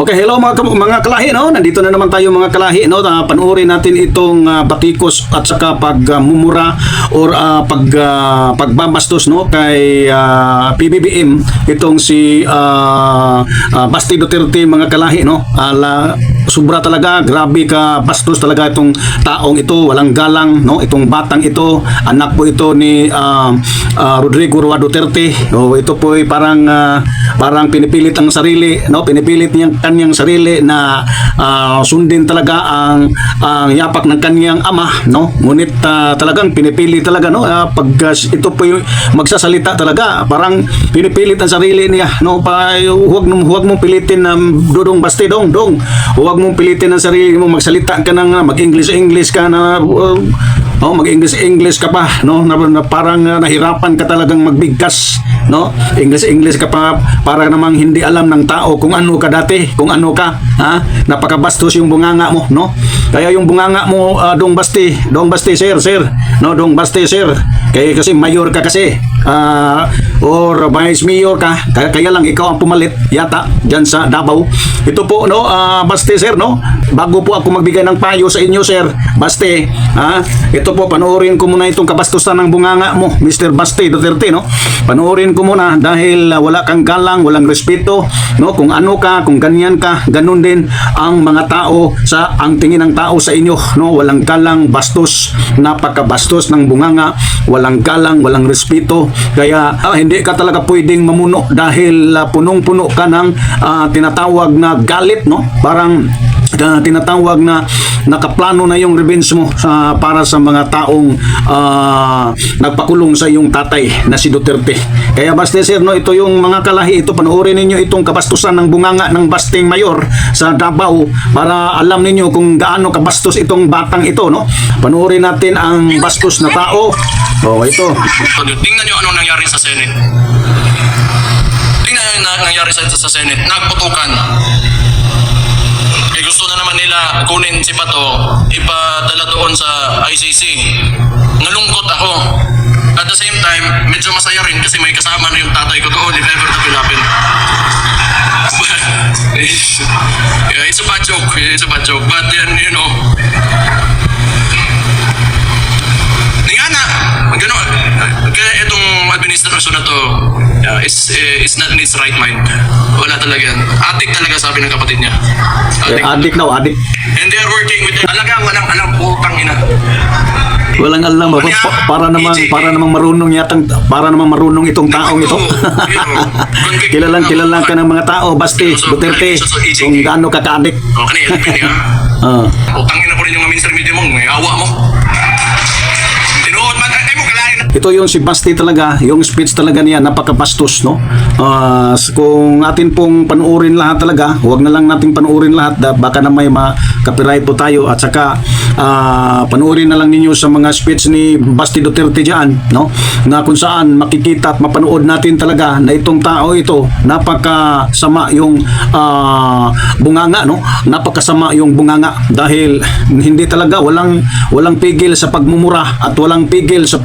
Okay, hello mga kalahi, no? Nandito na naman tayo mga kalahi, no? Panoorin natin itong batikos at saka pagmumura or pagbabastos, no? Kay PBBM, itong si Basti Duterte mga kalahi, no? Sobra talaga, grabe ka bastos talaga itong taong ito, walang galang, no? Itong batang ito, anak po ito ni Rodrigo Roa Duterte. Ito po ay parang pinipilit ang sarili, no? Pinipilit niyang kanyang sarili na sundin talaga ang yapak ng kanyang ama, no? Ngunit talagang pinipili talaga, no? Pag ito po yung magsasalita talaga, parang pinipilit ang sarili niya, no? Huwag mong pilitin na Dodong Basti, dong. Huwag mong pilitin ang sarili mo, magsalita ka na, mag-English ka na, mag-English ka pa, no? Na parang nahirapan ka talagang magbigkas, no? English ka pa, para namang hindi alam ng tao kung ano ka dati, kung ano ka, ha? Napakabastos yung bunganga mo, no? Kaya yung bunganga mo, Dong Basti sir, no? Dong Basti sir, kasi mayor ka kasi, or vice mayor ka, kaya lang ikaw ang pumalit yata dyan sa Davao. Ito po, no? Basti sir, no? Bago po ako magbigay ng payo sa inyo sir, Basti, ito po, panoorin ko muna itong kabastusan ng bunganga mo, Mr. Basti Duterte, no? Panoorin ko muna dahil wala kang galang, walang respeto, no? Kung ano ka, kung ganyan ka, ganun din ang mga tao ang tingin ng tao sa inyo, no? Walang galang, bastos, napakabastos ng bunganga, walang galang, walang respeto. Kaya hindi ka talaga pwedeng mamuno dahil punong-puno ka ng tinatawag na galit, no? Parang tinatawag na nakaplano na yung revenge mo para sa mga taong nagpakulong sa iyong tatay na si Duterte. Kaya Basti sir, no, ito yung mga kalahi, ito panoorin ninyo itong kabastusan ng bunganga ng Basting Mayor sa Davao para alam ninyo kung gaano kabastos itong batang ito, no? Panoorin natin ang bastos na tao. Ito. Tingnan nyo anong nangyari sa Senate. Tingnan nyo nangyari sa Senate. Nagputukan. Gusto na naman nila kunin si Bato, ipadala doon sa ICC. Nalungkot ako. At the same time, medyo masaya rin kasi may kasama na yung tatay ko doon if ever that will happen. Yeah, it's a bad joke. But then, you know, gano'n, kaya itong administrasyon na to is not in its right mind. Wala talaga yan. Addict talaga, sabi ng kapatid niya. Addict. And they are working with them. Talagang walang alam, putang ina. Walang alam ba? Para namang marunong itong taong ito. Kilalang ka ng mga tao, Basti Duterte, kung gaano ka ka-addict. Kanina, putang ina po rin yung minister media mo, may awa mo. Tinuod man, ay mo kalahin. Ito yung si Basti talaga, yung speech talaga niya, napakabastos, no? Kung atin pong panuorin lahat talaga, huwag na lang nating panuorin lahat, baka na may copyright po tayo, at saka panuorin na lang ninyo sa mga speech ni Basti Duterte dyan, no? Na kung saan makikita at mapanood natin talaga na itong tao ito, napakasama yung bunganga, no? Napakasama yung bunganga dahil hindi talaga, walang pigil sa pagmumura at walang pigil sa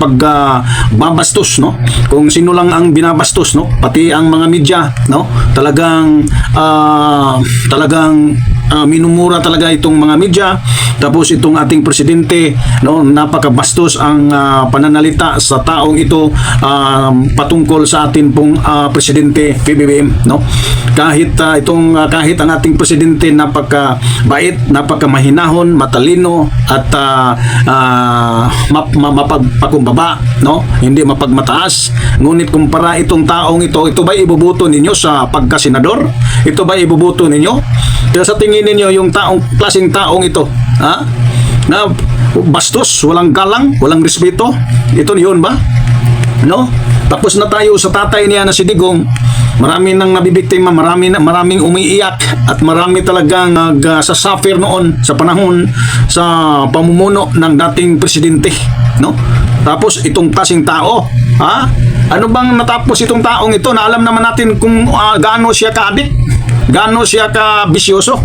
babastos, no? Kung sino lang ang binabastos, no? Pati ang mga media, no? Talagang minumura talaga itong mga media. Tapos itong ating presidente, no? Napakabastos ang pananalita sa taong ito patungkol sa atin pong presidente PBBM, no? Kahit ang ating presidente napakabait, napakamahinahon, matalino at mapagpakumbaba, no? Hindi mapagmataas. Ngunit kumpara itong taong ito ba ibubuto ninyo sa pagkasenador? Ito ba ibubuto ninyo? Kaya sa tingin ninyo yung klaseng taong ito, na bastos, walang galang, walang respeto, ito yun ba? No? Tapos na tayo sa tatay niya na si Digong. Marami nang nabibiktima, maraming umiiyak at marami talagang nagsasuffer noon sa panahon sa pamumuno ng dating presidente, no? Tapos itong klaseng tao, ano bang natapos itong taong ito na alam naman natin kung gaano siya ka-addict, gaano siya ka-bisyoso,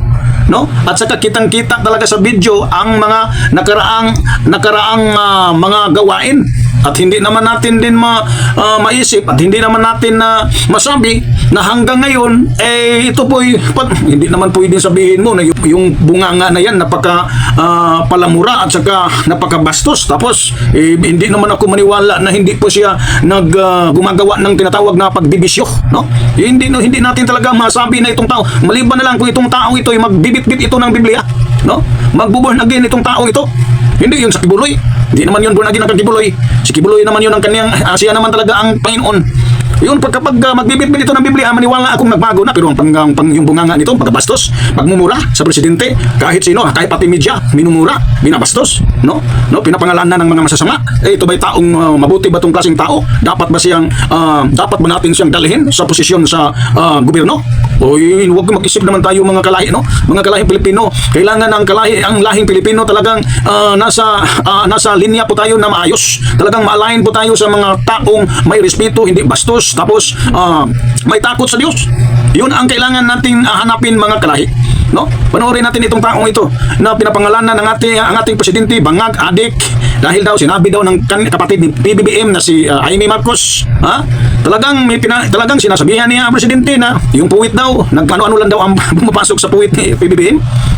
no? At saka kitang-kita talaga sa video ang mga nakaraang mga gawain, At hindi naman natin din maisip at hindi naman natin na masabi na hanggang ngayon ito po hindi naman pwedeng sabihin mo na yung bunganga na yan napaka palamura at saka napakabastos. Tapos hindi naman ako maniwala na hindi po siya gumagawa ng tinatawag na pagbibisyo, no? Hindi natin talaga masabi na itong tao, maliban na lang kung itong taong ito ay magbibit-bit ito ng Biblia, no? Magbuborn again itong taong ito. Hindi yun sa Kibuloy. Hindi naman yun born again ang Kibuloy. Si Kibuloy naman yun ang kanyang, siya naman talaga ang Panginoon. Yun, kapag magbibit-bit ito ng Biblia, maniwala akong nagbago na. Pero yung bunganga nito, pagkabastos, pagmumura sa presidente, kahit sino, kahit pati media, minumura, binabastos, no? Pinapangalanan ng mga masasama. Ito ba'y taong mabuti ba itong klaseng tao? Dapat ba natin siyang dalhin sa posisyon sa gobyerno? Huwag mag-isip naman tayo mga kalahi, no? Mga kalahing Pilipino, kailangan ang lahing Pilipino talagang nasa linya po tayo na maayos. Talagang ma-align po tayo sa mga taong may respeto, hindi bastos, tapos may takot sa Diyos. Yun ang kailangan nating hanapin mga kalahi, no? Panoorin natin itong taong ito na pinapangalanan ng ating presidente bangag, adik, dahil daw sinabi daw ng kapatid ni PBBM na si Amy Marcos, talagang sinasabihan niya ang presidente na yung puwit daw, nagkano-ano lang daw ang pumapasok sa puwit ni PBBM.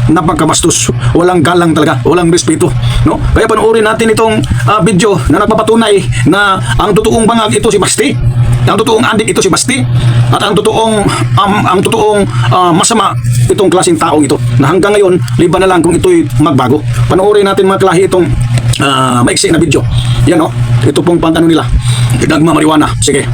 Napakabastos, walang galang talaga, walang respeto, no? Kaya panoorin natin itong video na nagpapatunay na ang totoong bangag ito si Basti. Ang totoong adik ito si Basti, at ang totoong masama itong klaseng taong ito na hanggang ngayon liban na lang kung ito'y magbago. Panoorin natin mga kalahi itong maiksi na video. Yan, no? Ito pong pantano nila, nagmamariwana. Sige.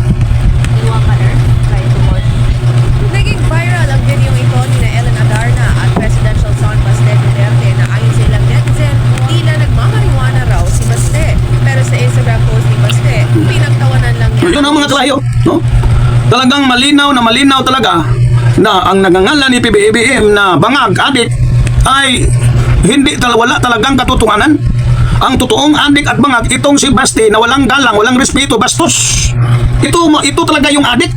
Naging viral ang video ito ni na Ellen Adarna at Presidential son Baste Duterte na ayon sa ilang netizen, tila nagmamariwana raw si Baste. Pero sa Instagram post ni Baste, pinagtawanan lang niya. Yun ang mga kalahi, no? Talagang malinaw talaga na ang nagangalan ni PBBM na bangag, adik ay wala talagang katotohanan. Ang totoong adik at bangag itong si Basti na walang galang, walang respeto, bastos. Ito talaga yung adik.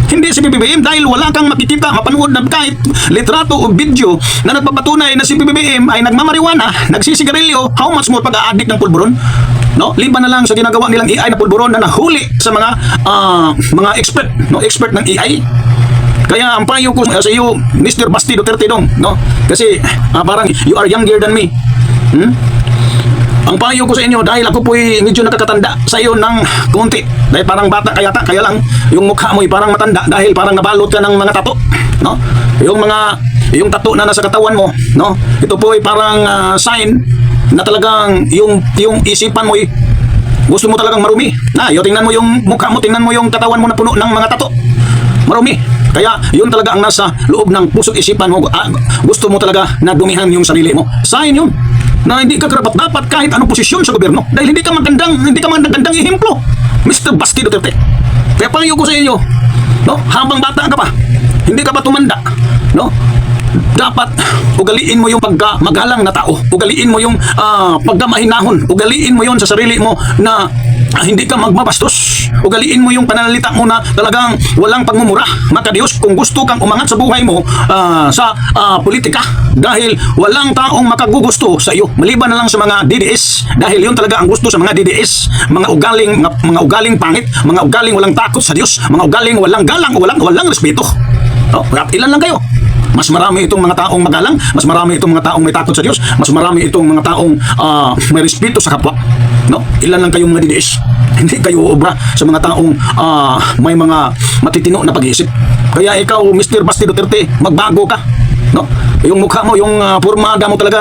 Hindi si PBBM, dahil wala kang makikita, mapanood na kahit litrato o video na nagpapatunay na si PBBM ay nagmamariwana, nagsisigarilyo, how much more pag-aadik ng pulburon, no? Liban na lang sa ginagawa nilang AI na pulburon na nahuli sa mga expert ng AI. Kaya ang payo ko sa iyo, Mr. Basti Duterte dong, no? Kasi parang you are younger than me. Ang payo ko sa inyo, dahil ako po'y medyo nakakatanda sa iyo ng konti, dahil parang bata kaya lang yung mukha mo'y parang matanda dahil parang nabalot ka ng mga tato, no? Yung tato na nasa katawan mo, no? Ito po'y parang sign na talagang yung isipan mo'y gusto mo talagang marumi. Tingnan mo yung mukha mo, tingnan mo yung katawan mo na puno ng mga tato, marumi. Kaya yun talaga ang nasa loob ng puso't isipan mo. Gusto mo talaga na dumihan yung sarili mo. Sign yun na hindi ka karapat-dapat kahit anong posisyon sa gobyerno, dahil hindi ka magandang ehemplo, Mr. Basti Duterte. Kaya payo ko sa inyo, no? Habang bata ka pa, hindi ka pa tumanda, no? Dapat ugaliin mo yung pagmagalang na tao, ugaliin mo yung pagkamahinahon, ugaliin mo yon sa sarili mo na hindi ka magmabastos, ugaliin mo yung pananalita mo na talagang walang pagmumura. Maka Diyos, kung gusto kang umangat sa buhay mo sa politika, dahil walang taong makagugusto sa iyo maliban na lang sa mga DDS, dahil yun talaga ang gusto sa mga DDS, mga ugaling pangit, mga ugaling walang takot sa Diyos, mga ugaling walang galang, walang respeto. At ilan lang kayo. Mas marami itong mga taong magalang, mas marami itong mga taong may takot sa Diyos, mas marami itong mga taong may respeto sa kapwa, no? Ilan lang kayong mga DDS. Hindi kayo obra sa mga taong may mga matitino na pag-iisip. Kaya ikaw, Mr. Basti Duterte, magbago ka, no? Yung mukha mo, yung pormada mo talaga,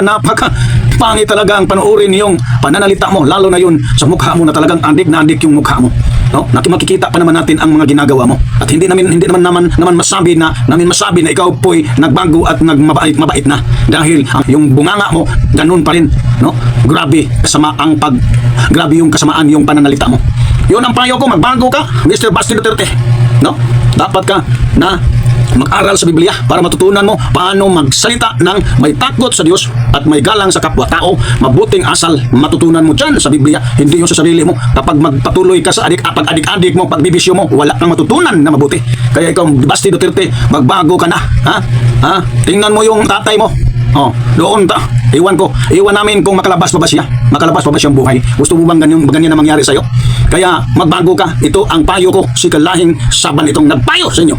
pangit talaga ang panoorin yung pananalita mo, lalo na yun sa mukha mo na talagang andik na andik yung mukha mo, no? Makikita pa naman natin ang mga ginagawa mo, at hindi naman masabi na ikaw po'y nagbago at mabait na, dahil yung bunganga mo ganun pa rin, no? Grabe yung kasamaan yung pananalita mo. Yun ang payo ko, magbago ka, Mr. Basti Duterte, no? Dapat ka na mag-aral sa Biblia para matutunan mo paano magsalita ng may takot sa Diyos at may galang sa kapwa-tao. Mabuting asal matutunan mo dyan sa Biblia, hindi yung sa sarili mo. Kapag magpatuloy ka sa adik mo, pagbibisyo mo, wala kang matutunan na mabuti. Kaya ikaw, Basti Duterte, magbago ka na, ha? Tingnan mo yung tatay mo, Oh, doon ta. Iwan ko. Iwan namin kung makalabas pa ba siya. Makalabas pa ba siyang buhay. Gusto mo bang ganyan na mangyari sa'yo? Kaya magbago ka. Ito ang payo ko. Si Kalahing Saban itong nagpayo sa inyo.